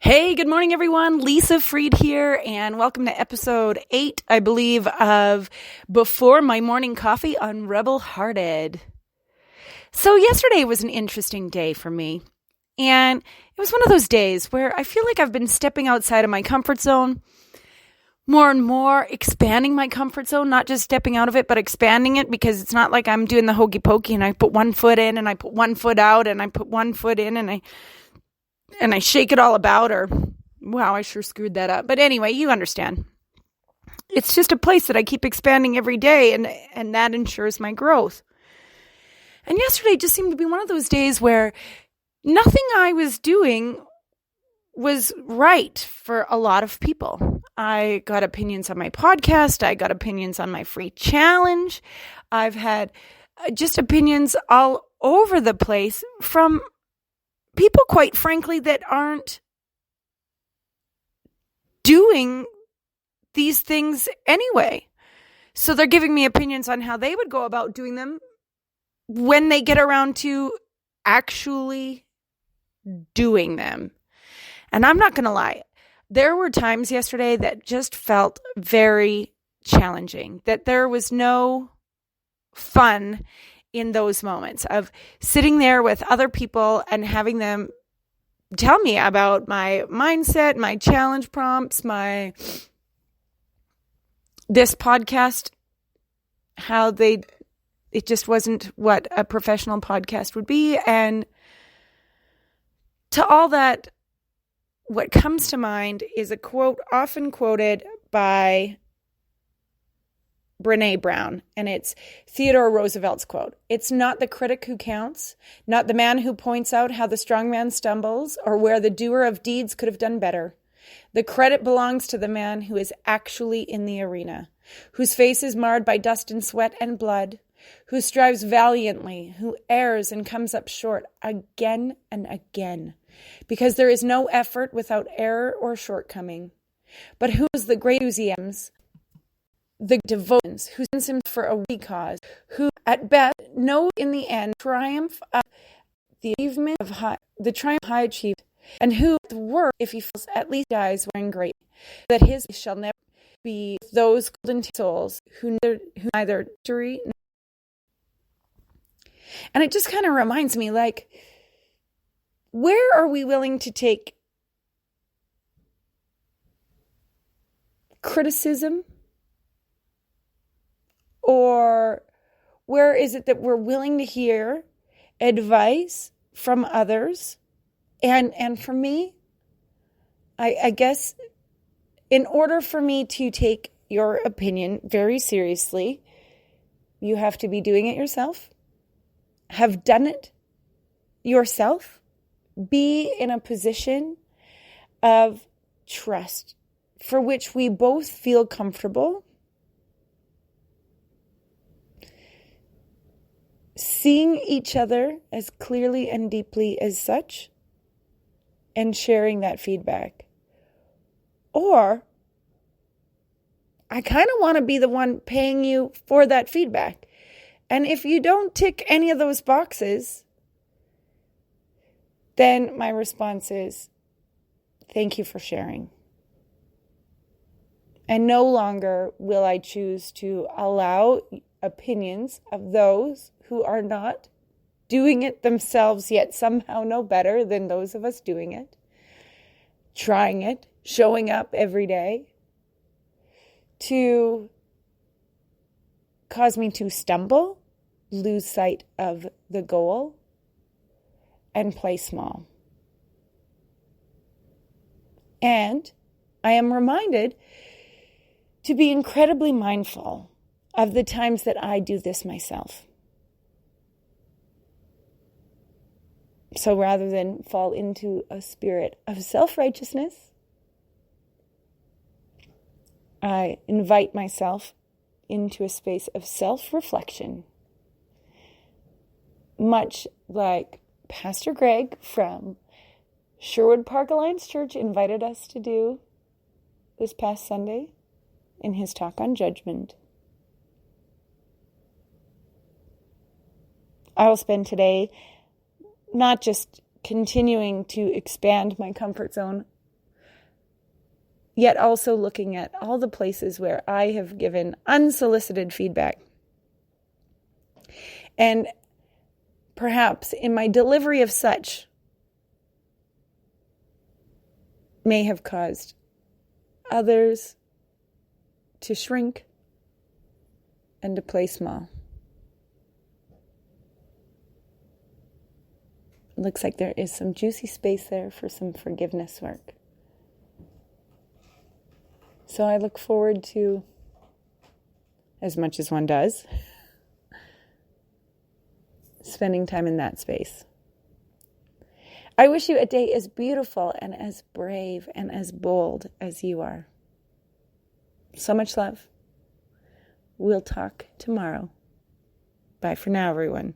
Hey, good morning, everyone. Lisa Freed here, and welcome to episode 8, I believe, of Before My Morning Coffee on Rebel Hearted. So yesterday was an interesting day for me, and it was one of those days where I feel like I've been stepping outside of my comfort zone more and more, expanding my comfort zone, not just stepping out of it, but expanding it, because it's not like I'm doing the hokey pokey and I put one foot in and I put one foot out and I put one foot in and I shake it all about, or, wow, I sure screwed that up. But anyway, you understand. It's just a place that I keep expanding every day, and that ensures my growth. And yesterday just seemed to be one of those days where nothing I was doing was right for a lot of people. I got opinions on my podcast. I got opinions on my free challenge. I've had just opinions all over the place from people, quite frankly, that aren't doing these things anyway. So they're giving me opinions on how they would go about doing them when they get around to actually doing them. And I'm not going to lie, there were times yesterday that just felt very challenging, that there was no fun in those moments of sitting there with other people and having them tell me about my mindset, my challenge prompts, this podcast, how it just wasn't what a professional podcast would be. And to all that, what comes to mind is a quote often quoted by Brene Brown, and it's Theodore Roosevelt's quote. "It's not the critic who counts, not the man who points out how the strong man stumbles or where the doer of deeds could have done better. The credit belongs to the man who is actually in the arena, whose face is marred by dust and sweat and blood, who strives valiantly, who errs and comes up short again and again, because there is no effort without error or shortcoming, but who is the great enthusiasms, the devotions, who sends him for a weak cause, who at best knows in the end triumph of the achievement of high achievement, and who at the worst, if he fails, at least dies wearing great, that his shall never be with those golden souls who neither victory." And it just kind of reminds me, like, where are we willing to take criticism? Or where is it that we're willing to hear advice from others? And for me, I guess in order for me to take your opinion very seriously, you have to be doing it yourself, have done it yourself, be in a position of trust for which we both feel comfortable, seeing each other as clearly and deeply as such, and sharing that feedback. Or I kind of want to be the one paying you for that feedback. And if you don't tick any of those boxes, then my response is, thank you for sharing. And no longer will I choose to allow opinions of those who are not doing it themselves, yet somehow know better than those of us doing it, trying it, showing up every day, to cause me to stumble, lose sight of the goal, and play small. And I am reminded to be incredibly mindful of the times that I do this myself. So rather than fall into a spirit of self-righteousness, I invite myself into a space of self-reflection, much like Pastor Greg from Sherwood Park Alliance Church invited us to do this past Sunday in his talk on judgment. I will spend today not just continuing to expand my comfort zone yet also looking at all the places where I have given unsolicited feedback. And perhaps in my delivery of such may have caused others to shrink and to play small. It looks like there is some juicy space there for some forgiveness work. So I look forward to, as much as one does, spending time in that space. I wish you a day as beautiful and as brave and as bold as you are. So much love. We'll talk tomorrow. Bye for now, everyone.